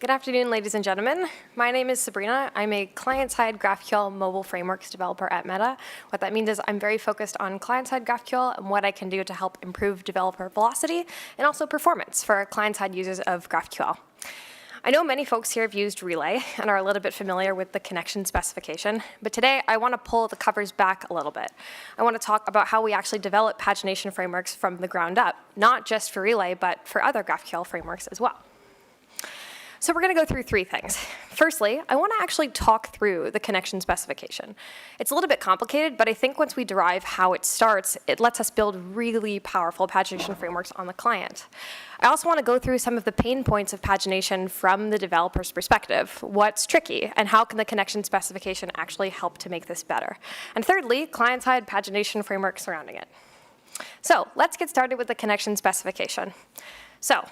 Good afternoon, ladies and gentlemen. My name is Sabrina. I'm a client-side GraphQL mobile frameworks developer at Meta. What that means is I'm very focused on client-side GraphQL and what I can do to help improve developer velocity and also performance for client-side users of GraphQL. I know many folks here have used Relay and are a little bit familiar with the connection specification, but today I want to pull the covers back a little bit. I want to talk about how we actually develop pagination frameworks from the ground up, not just for Relay, but for other GraphQL frameworks as well. So we're going to go through three things. Firstly, I want to actually talk through the connection specification. It's a little bit complicated, but I think once we derive how it starts, it lets us build really powerful pagination frameworks on the client. I also want to go through some of the pain points of pagination from the developer's perspective. What's tricky, and how can the connection specification actually help to make this better? And thirdly, client-side pagination framework surrounding it. So let's get started with the connection specification. So,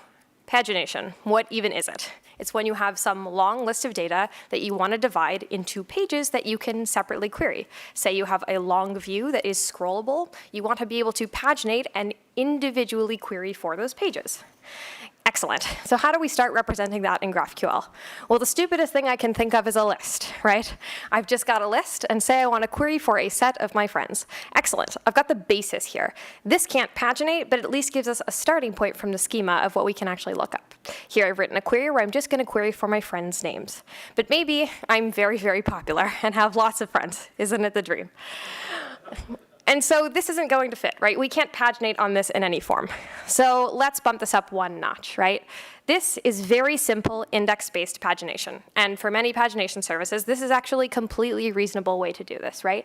pagination, what even is it? It's when you have some long list of data that you want to divide into pages that you can separately query. Say you have a long view that is scrollable. You want to be able to paginate and individually query for those pages. Excellent. So how do we start representing that in GraphQL? Well, the stupidest thing I can think of is a list, right? I've just got a list, and say I want to query for a set of my friends. Excellent. I've got the basis here. This can't paginate, but it at least gives us a starting point from the schema of what we can actually look up. Here I've written a query where I'm just going to query for my friends' names. But maybe I'm very, very popular and have lots of friends. Isn't it the dream? And so this isn't going to fit, right? We can't paginate on this in any form. So let's bump this up one notch, right? This is very simple index-based pagination. And for many pagination services, this is actually a completely reasonable way to do this, right?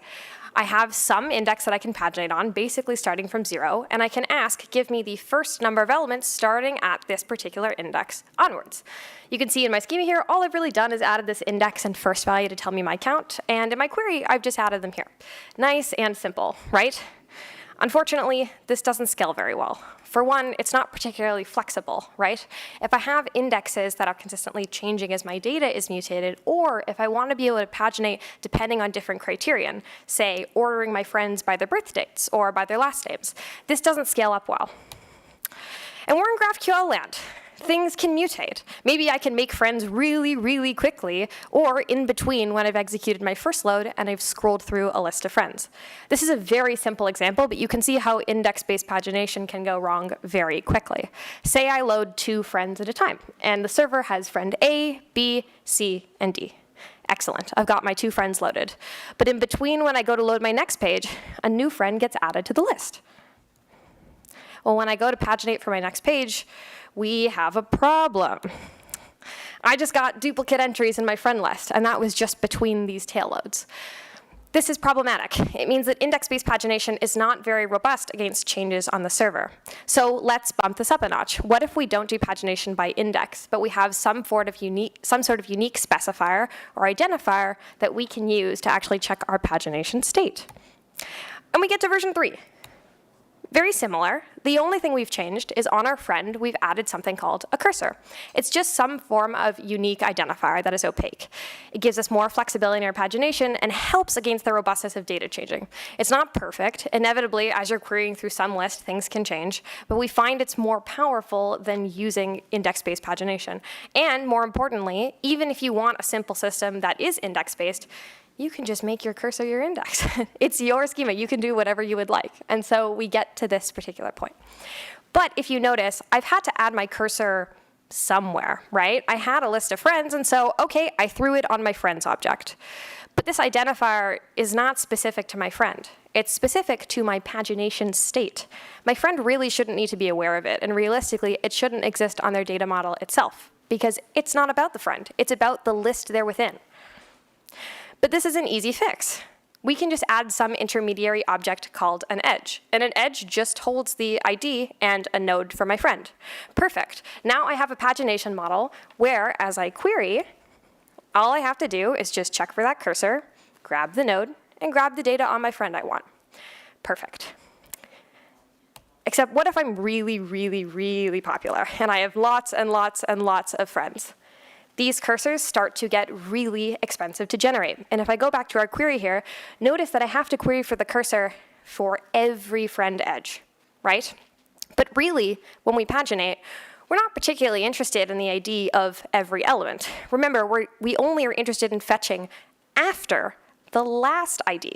I have some index that I can paginate on, basically starting from 0, and I can ask, give me the first number of elements starting at this particular index onwards. You can see in my schema here, all I've really done is added this index and first value to tell me my count, and in my query, I've just added them here. Nice and simple, right? Unfortunately, this doesn't scale very well. For one, it's not particularly flexible, right? If I have indexes that are consistently changing as my data is mutated, or if I want to be able to paginate depending on different criterion, say ordering my friends by their birth dates or by their last names, this doesn't scale up well. And we're in GraphQL land. Things can mutate. Maybe I can make friends really, really quickly, or in between when I've executed my first load and I've scrolled through a list of friends. This is a very simple example, but you can see how index-based pagination can go wrong very quickly. Say I load 2 friends at a time, and the server has friend A, B, C, and D. Excellent, I've got my 2 friends loaded. But in between when I go to load my next page, a new friend gets added to the list. Well, when I go to paginate for my next page, we have a problem. I just got duplicate entries in my friend list, and that was just between these tail loads. This is problematic. It means that index-based pagination is not very robust against changes on the server. So let's bump this up a notch. What if we don't do pagination by index, but we have some sort of unique specifier or identifier that we can use to actually check our pagination state? And we get to version 3. Very similar. The only thing we've changed is on our friend, we've added something called a cursor. It's just some form of unique identifier that is opaque. It gives us more flexibility in our pagination and helps against the robustness of data changing. It's not perfect. Inevitably, as you're querying through some list, things can change, but we find it's more powerful than using index-based pagination. And more importantly, even if you want a simple system that is index-based, you can just make your cursor your index. It's your schema. You can do whatever you would like. And so we get to this particular point. But if you notice, I've had to add my cursor somewhere, right? I had a list of friends, and so, okay, I threw it on my friends object. But this identifier is not specific to my friend. It's specific to my pagination state. My friend really shouldn't need to be aware of it, and realistically, it shouldn't exist on their data model itself, because it's not about the friend. It's about the list they're within. But this is an easy fix. We can just add some intermediary object called an edge. And an edge just holds the ID and a node for my friend. Perfect. Now I have a pagination model where, as I query, all I have to do is just check for that cursor, grab the node, and grab the data on my friend I want. Perfect. Except what if I'm really, really, really popular, and I have lots and lots and lots of friends? These cursors start to get really expensive to generate. And if I go back to our query here, notice that I have to query for the cursor for every friend edge, right? But really, when we paginate, we're not particularly interested in the ID of every element. Remember, we only are interested in fetching after the last ID.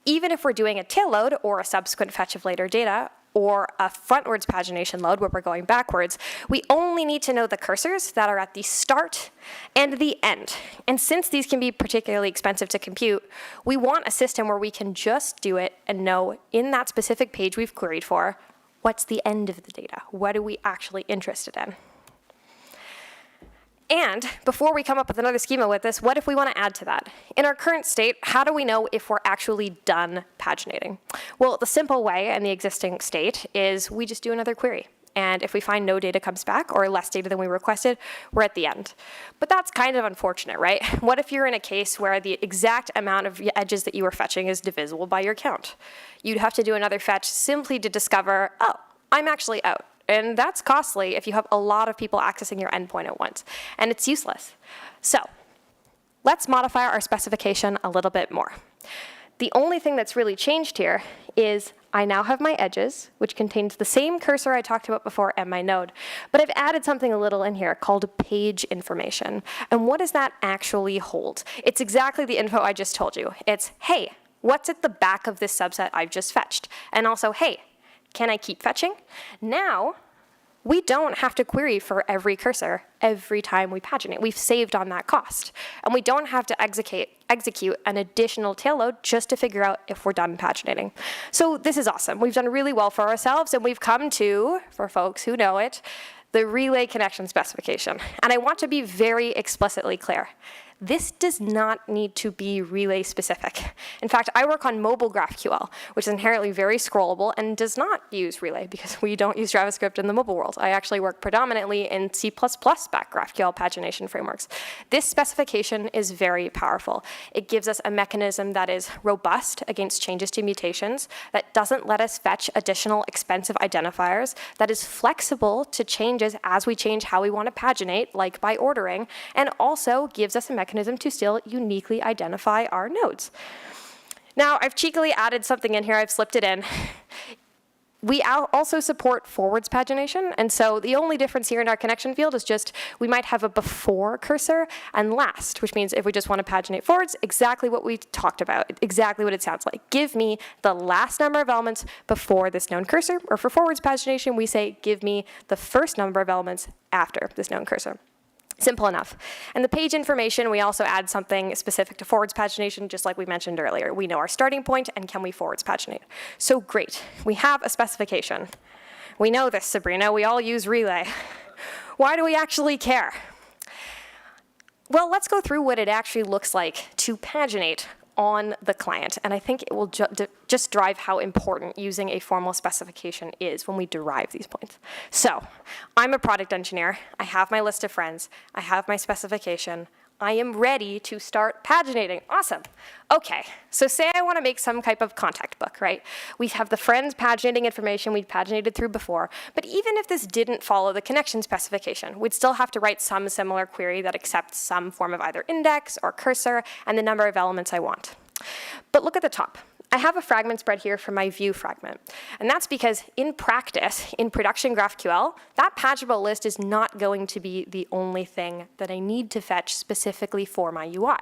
Even if we're doing a tail load or a subsequent fetch of later data, or a frontwards pagination load where we're going backwards, we only need to know the cursors that are at the start and the end. And since these can be particularly expensive to compute, we want a system where we can just do it and know in that specific page we've queried for, what's the end of the data? What are we actually interested in? And before we come up with another schema with this, what if we want to add to that? In our current state, how do we know if we're actually done paginating? Well, the simple way in the existing state is we just do another query. And if we find no data comes back or less data than we requested, we're at the end. But that's kind of unfortunate, right? What if you're in a case where the exact amount of edges that you were fetching is divisible by your count? You'd have to do another fetch simply to discover, oh, I'm actually out. And that's costly if you have a lot of people accessing your endpoint at once, and it's useless. So let's modify our specification a little bit more. The only thing that's really changed here is I now have my edges, which contains the same cursor I talked about before and my node, but I've added something a little in here called page information. And what does that actually hold? It's exactly the info I just told you. It's, hey, what's at the back of this subset I've just fetched? And also, hey, can I keep fetching? Now, we don't have to query for every cursor every time we paginate. We've saved on that cost. And we don't have to execute an additional tail load just to figure out if we're done paginating. So this is awesome. We've done really well for ourselves, and we've come to, for folks who know it, the relay connection specification. And I want to be very explicitly clear. This does not need to be relay specific. In fact, I work on mobile GraphQL, which is inherently very scrollable and does not use relay because we don't use JavaScript in the mobile world. I actually work predominantly in C++-backed GraphQL pagination frameworks. This specification is very powerful. It gives us a mechanism that is robust against changes to mutations, that doesn't let us fetch additional expensive identifiers, that is flexible to changes as we change how we want to paginate, like by ordering, and also gives us a mechanism to still uniquely identify our nodes. Now, I've cheekily added something in here. I've slipped it in. We also support forwards pagination, and so the only difference here in our connection field is just we might have a before cursor and last, which means if we just want to paginate forwards, exactly what we talked about, exactly what it sounds like. Give me the last number of elements before this known cursor, or for forwards pagination, we say give me the first number of elements after this known cursor. Simple enough. And the page information, we also add something specific to forwards pagination, just like we mentioned earlier. We know our starting point, and can we forwards paginate? So great. We have a specification. We know this, Sabrina. We all use relay. Why do we actually care? Well, let's go through what it actually looks like to paginate on the client, and I think it will just drive how important using a formal specification is when we derive these points. So, I'm a product engineer, I have my list of friends, I have my specification, I am ready to start paginating. Awesome. Okay, so say I want to make some type of contact book, right? We have the friends paginating information we'd paginated through before, but even if this didn't follow the connection specification, we'd still have to write some similar query that accepts some form of either index or cursor and the number of elements I want. But look at the top. I have a fragment spread here for my view fragment. And that's because in practice, in production GraphQL, that paginable list is not going to be the only thing that I need to fetch specifically for my UI.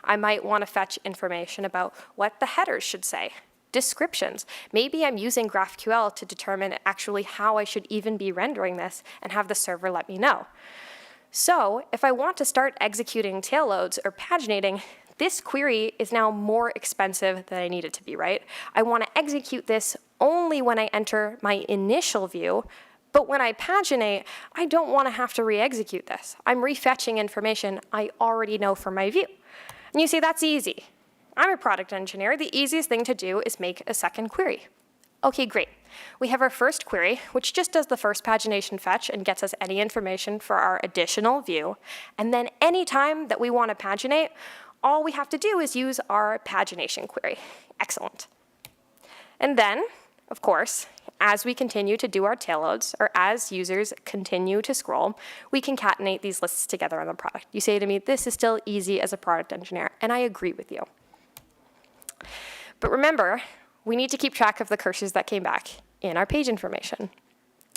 I might want to fetch information about what the headers should say, descriptions. Maybe I'm using GraphQL to determine actually how I should even be rendering this and have the server let me know. So if I want to start executing tail loads or paginating, this query is now more expensive than I need it to be, right? I want to execute this only when I enter my initial view, but when I paginate, I don't want to have to re-execute this. I'm refetching information I already know from my view. And you say, that's easy. I'm a product engineer. The easiest thing to do is make a second query. Okay, great. We have our first query, which just does the first pagination fetch and gets us any information for our additional view. And then anytime that we want to paginate, all we have to do is use our pagination query. Excellent. And then, of course, as we continue to do our tail loads, or as users continue to scroll, we concatenate these lists together on the product. You say to me, this is still easy as a product engineer, and I agree with you. But remember, we need to keep track of the cursors that came back in our page information.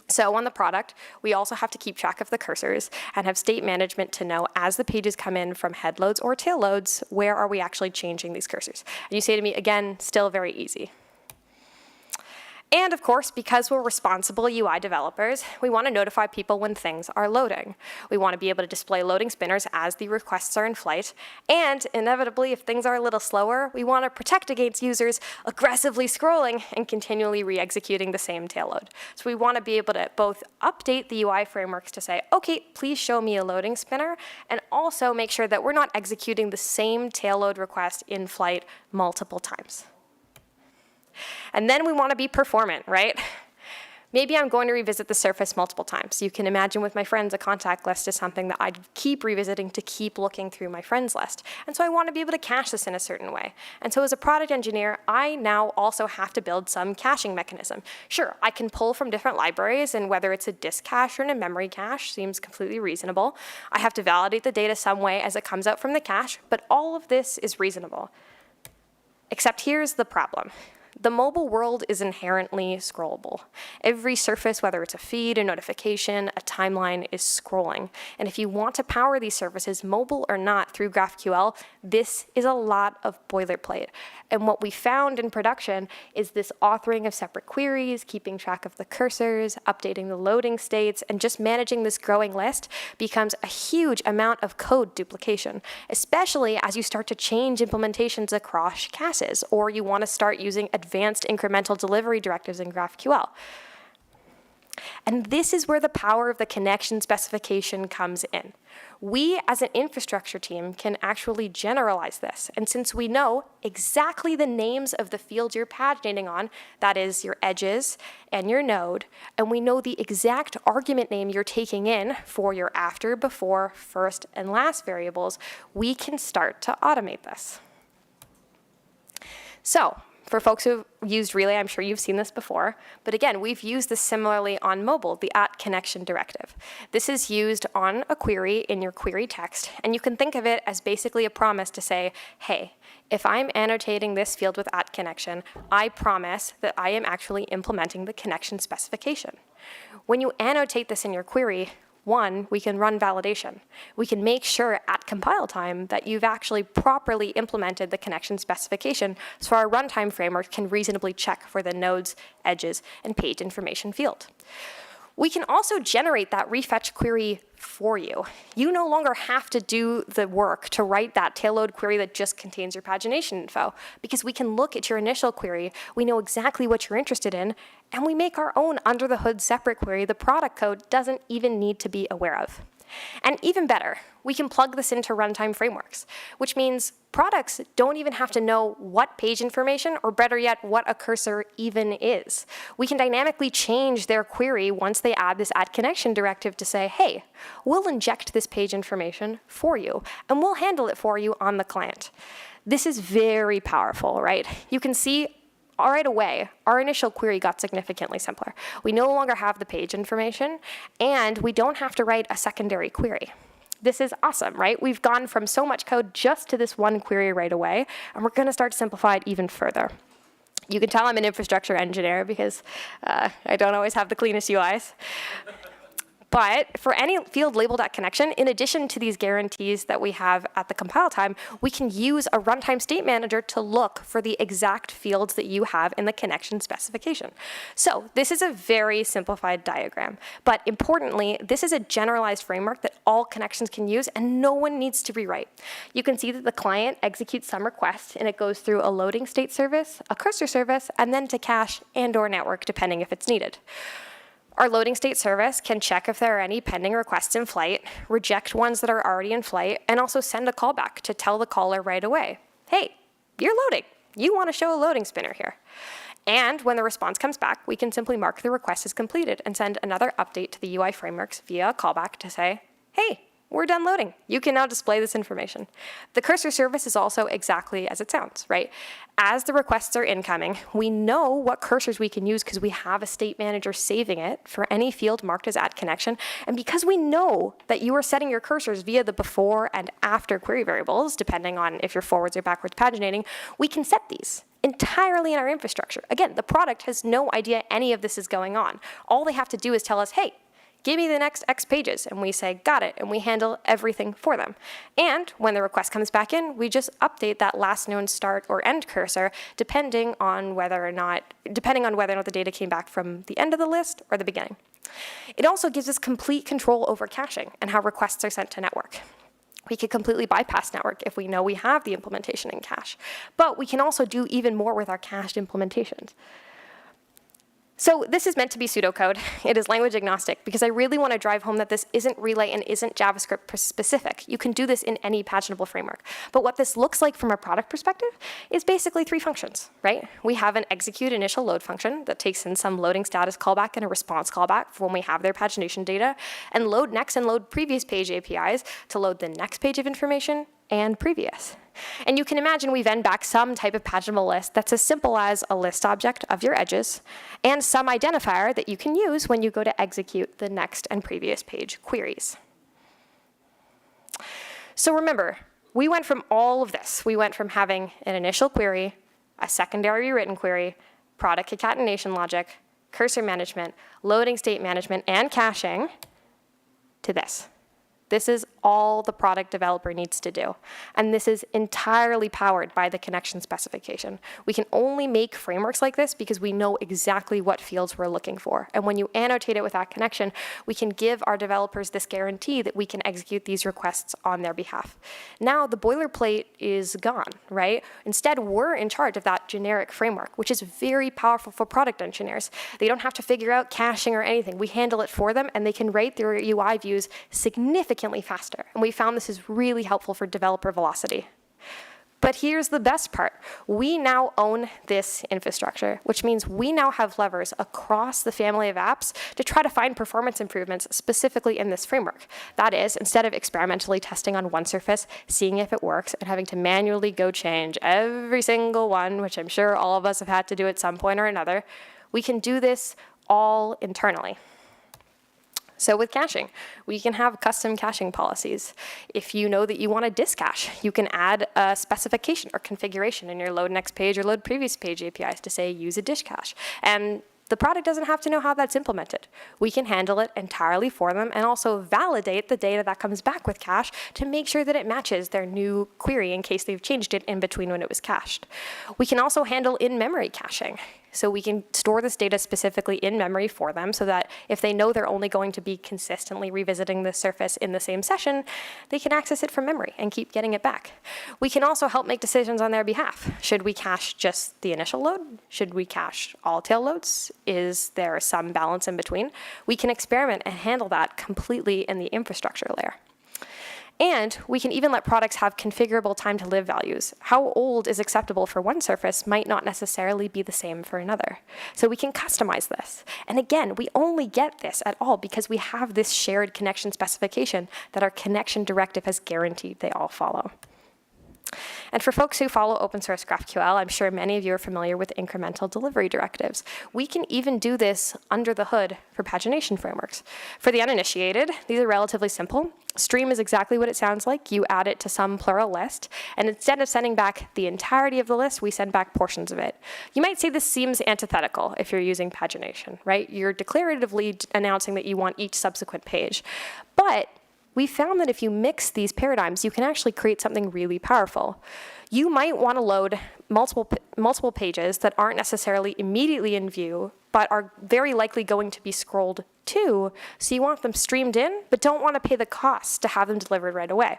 So on the product, we also have to keep track of the cursors and have state management to know as the pages come in from head loads or tail loads, where are we actually changing these cursors? And you say to me, again, still very easy. And of course, because we're responsible UI developers, we want to notify people when things are loading. We want to be able to display loading spinners as the requests are in flight. And inevitably, if things are a little slower, we want to protect against users aggressively scrolling and continually re-executing the same tail load. So we want to be able to both update the UI frameworks to say, okay, please show me a loading spinner, and also make sure that we're not executing the same tail load request in flight multiple times. And then we want to be performant, right? Maybe I'm going to revisit the surface multiple times. You can imagine with my friends, a contact list is something that I'd keep revisiting to keep looking through my friends list. And so I want to be able to cache this in a certain way. And so as a product engineer, I now also have to build some caching mechanism. Sure, I can pull from different libraries, and whether it's a disk cache or a memory cache seems completely reasonable. I have to validate the data some way as it comes out from the cache, but all of this is reasonable. Except here's the problem. The mobile world is inherently scrollable. Every surface, whether it's a feed, a notification, a timeline, is scrolling. And if you want to power these services, mobile or not, through GraphQL, this is a lot of boilerplate. And what we found in production is this authoring of separate queries, keeping track of the cursors, updating the loading states, and just managing this growing list becomes a huge amount of code duplication, especially as you start to change implementations across caches, or you want to start using advanced incremental delivery directives in GraphQL. And this is where the power of the connection specification comes in. We, as an infrastructure team, can actually generalize this. And since we know exactly the names of the fields you're paginating on, that is your edges and your node, and we know the exact argument name you're taking in for your after, before, first, and last variables, we can start to automate this. So, for folks who've used Relay, I'm sure you've seen this before, but again, we've used this similarly on mobile, the @connection directive. This is used on a query in your query text, and you can think of it as basically a promise to say, hey, if I'm annotating this field with @connection, I promise that I am actually implementing the connection specification. When you annotate this in your query, one, we can run validation. We can make sure at compile time that you've actually properly implemented the connection specification, so our runtime framework can reasonably check for the nodes, edges, and page information field. We can also generate that refetch query for you. You no longer have to do the work to write that tail load query that just contains your pagination info, because we can look at your initial query, we know exactly what you're interested in, and we make our own under-the-hood separate query the product code doesn't even need to be aware of. And even better, we can plug this into runtime frameworks, which means products don't even have to know what page information, or better yet, what a cursor even is. We can dynamically change their query once they add this @connection directive to say, hey, we'll inject this page information for you, and we'll handle it for you on the client. This is very powerful, right? You can see right away, our initial query got significantly simpler. We no longer have the page information, and we don't have to write a secondary query. This is awesome, right? We've gone from so much code just to this one query right away, and we're going to start to simplify it even further. You can tell I'm an infrastructure engineer because I don't always have the cleanest UIs. But for any field labeled @connection, in addition to these guarantees that we have at the compile time, we can use a runtime state manager to look for the exact fields that you have in the connection specification. So this is a very simplified diagram. But importantly, this is a generalized framework that all connections can use, and no one needs to rewrite. You can see that the client executes some request, and it goes through a loading state service, a cursor service, and then to cache and/or network, depending if it's needed. Our loading state service can check if there are any pending requests in flight, reject ones that are already in flight, and also send a callback to tell the caller right away, hey, you're loading. You want to show a loading spinner here. And when the response comes back, we can simply mark the request as completed and send another update to the UI frameworks via a callback to say, hey, we're done loading. You can now display this information. The cursor service is also exactly as it sounds, right? As the requests are incoming, we know what cursors we can use because we have a state manager saving it for any field marked as @connection. And because we know that you are setting your cursors via the before and after query variables, depending on if you're forwards or backwards paginating, we can set these entirely in our infrastructure. Again, the product has no idea any of this is going on. All they have to do is tell us, hey, give me the next X pages, and we say, got it, and we handle everything for them. And when the request comes back in, we just update that last known start or end cursor depending on whether or not the data came back from the end of the list or the beginning. It also gives us complete control over caching and how requests are sent to network. We could completely bypass network if we know we have the implementation in cache. But we can also do even more with our cached implementations. So this is meant to be pseudocode. It is language agnostic because I really want to drive home that this isn't Relay and isn't JavaScript specific. You can do this in any paginable framework. But what this looks like from a product perspective is basically 3 functions, right? We have an execute initial load function that takes in some loading status callback and a response callback for when we have their pagination data, and load next and load previous page APIs to load the next page of information and previous. And you can imagine we then back some type of paginable list that's as simple as a list object of your edges and some identifier that you can use when you go to execute the next and previous page queries. So remember, we went from all of this. We went from having an initial query, a secondary written query, product concatenation logic, cursor management, loading state management, and caching to this. This is all the product developer needs to do. And this is entirely powered by the connection specification. We can only make frameworks like this because we know exactly what fields we're looking for. And when you annotate it with that connection, we can give our developers this guarantee that we can execute these requests on their behalf. Now the boilerplate is gone, right? Instead, we're in charge of that generic framework, which is very powerful for product engineers. They don't have to figure out caching or anything. We handle it for them, and they can write their UI views significantly faster. And we found this is really helpful for developer velocity. But here's the best part. We now own this infrastructure, which means we now have levers across the family of apps to try to find performance improvements specifically in this framework. That is, instead of experimentally testing on one surface, seeing if it works, and having to manually go change every single one, which I'm sure all of us have had to do at some point or another, we can do this all internally. So with caching, we can have custom caching policies. If you know that you want to disk cache, you can add a specification or configuration in your load next page or load previous page APIs to say use a disk cache. And the product doesn't have to know how that's implemented. We can handle it entirely for them and also validate the data that comes back with cache to make sure that it matches their new query in case they've changed it in between when it was cached. We can also handle in-memory caching. So we can store this data specifically in memory for them so that if they know they're only going to be consistently revisiting the surface in the same session, they can access it from memory and keep getting it back. We can also help make decisions on their behalf. Should we cache just the initial load? Should we cache all tail loads? Is there some balance in between? We can experiment and handle that completely in the infrastructure layer. And we can even let products have configurable time to live values. How old is acceptable for one surface might not necessarily be the same for another. So we can customize this. And again, we only get this at all because we have this shared connection specification that our connection directive has guaranteed they all follow. And for folks who follow open source GraphQL, I'm sure many of you are familiar with incremental delivery directives. We can even do this under the hood for pagination frameworks. For the uninitiated, these are relatively simple. Stream is exactly what it sounds like. You add it to some plural list, and instead of sending back the entirety of the list, we send back portions of it. You might say this seems antithetical if you're using pagination, right? You're declaratively announcing that you want each subsequent page. But we found that if you mix these paradigms, you can actually create something really powerful. You might want to load multiple pages that aren't necessarily immediately in view, but are very likely going to be scrolled to, so you want them streamed in, but don't want to pay the cost to have them delivered right away.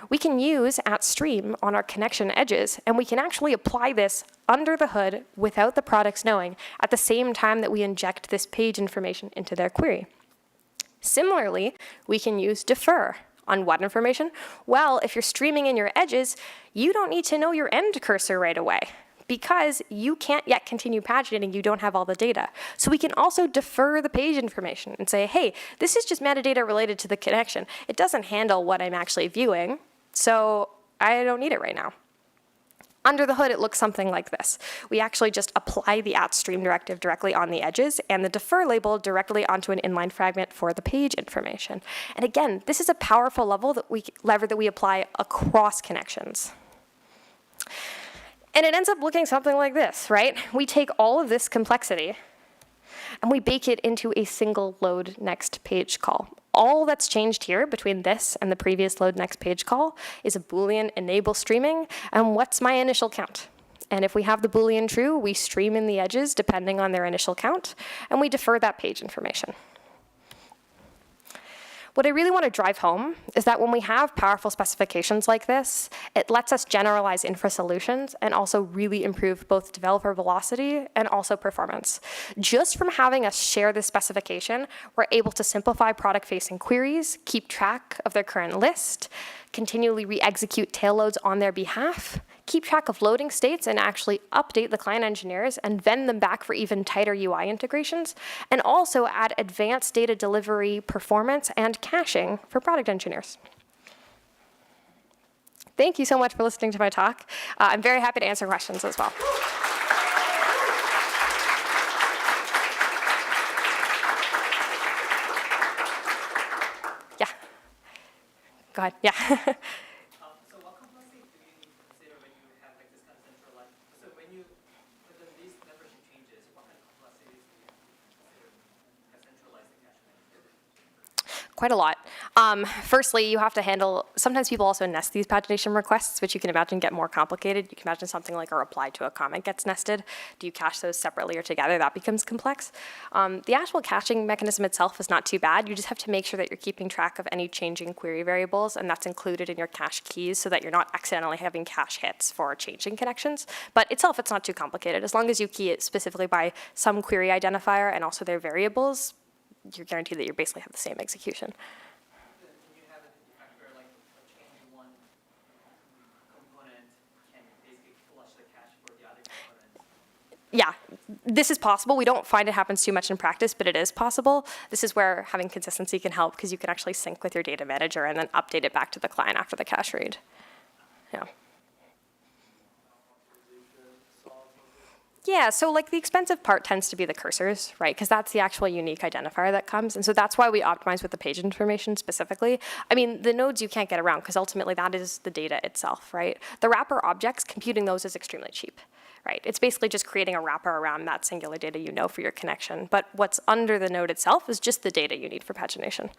We can use @stream on our connection edges, and we can actually apply this under the hood without the products knowing at the same time that we inject this page information into their query. Similarly, we can use defer. On what information? Well, if you're streaming in your edges, you don't need to know your end cursor right away because you can't yet continue paginating, you don't have all the data. So we can also defer the page information and say, hey, this is just metadata related to the connection. It doesn't handle what I'm actually viewing, so I don't need it right now. Under the hood, it looks something like this. We actually just apply the @stream directive directly on the edges and the defer label directly onto an inline fragment for the page information. And again, this is a powerful lever that we apply across connections. And it ends up looking something like this, right? We take all of this complexity and we bake it into a single load next page call. All that's changed here between this and the previous load next page call is a Boolean enable streaming, and what's my initial count? And if we have the Boolean true, we stream in the edges depending on their initial count, and we defer that page information. What I really want to drive home is that when we have powerful specifications like this, it lets us generalize infra solutions and also really improve both developer velocity and also performance. Just from having us share this specification, we're able to simplify product-facing queries, keep track of their current list, continually re-execute tail loads on their behalf, keep track of loading states and actually update the client engineers and vend them back for even tighter UI integrations, and also add advanced data delivery performance and caching for product engineers. Thank you so much for listening to my talk. I'm very happy to answer questions as well. Yeah. Go ahead. Yeah. So what complexity do you need to consider when you have like this kind of centralized? So when these membership changes, what kind of complexities do you consider to centralize the cache management? Quite a lot. Firstly, you have to handle, sometimes people also nest these pagination requests, which you can imagine get more complicated. You can imagine something like a reply to a comment gets nested. Do you cache those separately or together? That becomes complex. The actual caching mechanism itself is not too bad. You just have to make sure that you're keeping track of any changing query variables, and that's included in your cache keys so that you're not accidentally having cache hits for changing connections. But itself, it's not too complicated. As long as you key it specifically by some query identifier and also their variables, you're guaranteed that you basically have the same execution. Can you have a factor like a change in one component can basically flush the cache for the other components? Yeah, this is possible. We don't find it happens too much in practice, but it is possible. This is where having consistency can help because you can actually sync with your data manager and then update it back to the client after the cache read. Yeah. Yeah, so like the expensive part tends to be the cursors, right? Because that's the actual unique identifier that comes. And so that's why we optimize with the page information specifically. I mean, the nodes you can't get around because ultimately that is the data itself, right? The wrapper objects, computing those is extremely cheap, right? It's basically just creating a wrapper around that singular data you know for your connection. But what's under the node itself is just the data you need for pagination.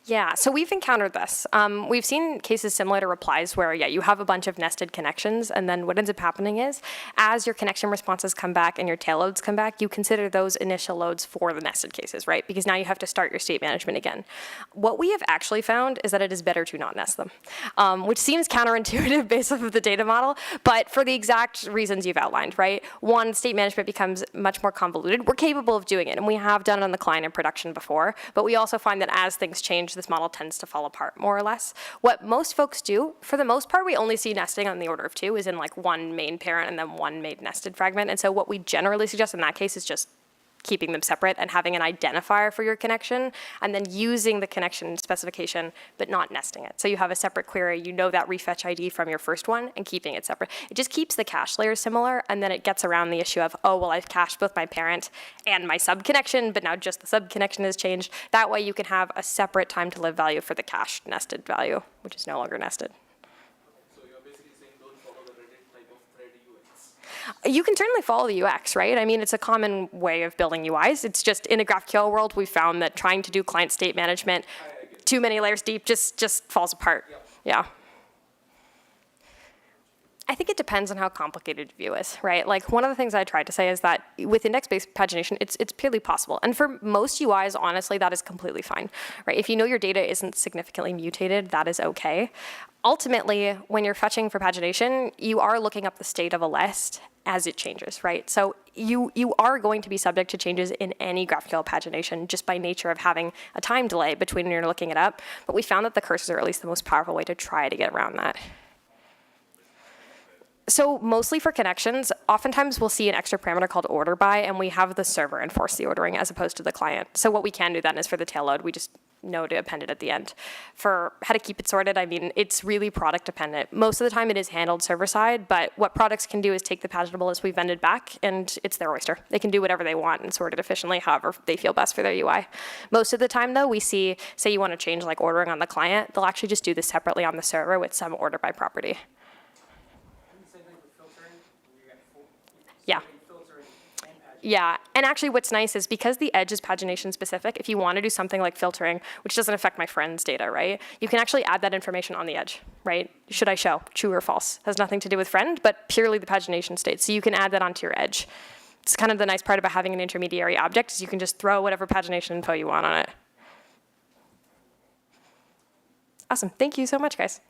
Yeah, so we've encountered this. We've seen cases similar to replies where, yeah, you have a bunch of nested connections, and then what ends up happening is, as your connection responses come back and your tail loads come back, you consider those initial loads for the nested cases, right? Because now you have to start your state management again. What we have actually found is that it is better to not nest them, which seems counterintuitive based off of the data model, but for the exact reasons you've outlined, right? One, state management becomes much more convoluted. We're capable of doing it, and we have done it on the client in production before, but we also find that as things change, this model tends to fall apart more or less. What most folks do, for the most part, we only see nesting on the order of 2, is in like one main parent and then one main nested fragment. And so what we generally suggest in that case is just keeping them separate and having an identifier for your connection and then using the connection specification but not nesting it. So you have a separate query, you know that refetch ID from your first one and keeping it separate. It just keeps the cache layers similar and then it gets around the issue of, oh, well, I've cached both my parent and my sub connection, but now just the sub connection has changed. That way you can have a separate time to live value for the cached nested value, which is no longer nested. You can certainly follow the UX, right? I mean, it's a common way of building UIs. It's just in a GraphQL world, we found that trying to do client state management too many layers deep just falls apart. Yeah. I think it depends on how complicated your view is, right? Like one of the things I tried to say is that with index-based pagination, it's purely possible. And for most UIs, honestly, that is completely fine, right? If you know your data isn't significantly mutated, that is okay. Ultimately, when you're fetching for pagination, you are looking up the state of a list as it changes, right? So you are going to be subject to changes in any GraphQL pagination just by nature of having a time delay between when you're looking it up. But we found that the cursors are at least the most powerful way to try to get around that. So mostly for connections, oftentimes we'll see an extra parameter called order by, and we have the server enforce the ordering as opposed to the client. So what we can do then is for the tail load, we just know to append it at the end. For how to keep it sorted, I mean, it's really product dependent. Most of the time it is handled server side, but what products can do is take the paginable list we vended back, and it's their oyster. They can do whatever they want and sort it efficiently, however they feel best for their UI. Most of the time, though, we see, say you want to change like ordering on the client, they'll actually just do this separately on the server with some order by property. Same thing with filtering. You get Yeah. filtering and paginating. Yeah, and actually what's nice is because the edge is pagination specific, if you want to do something like filtering, which doesn't affect my friend's data, right? You can actually add that information on the edge, right? Should I show, true or false? Has nothing to do with friend, but purely the pagination state. So you can add that onto your edge. It's kind of the nice part about having an intermediary object is you can just throw whatever pagination info you want on it. Awesome, thank you so much, guys.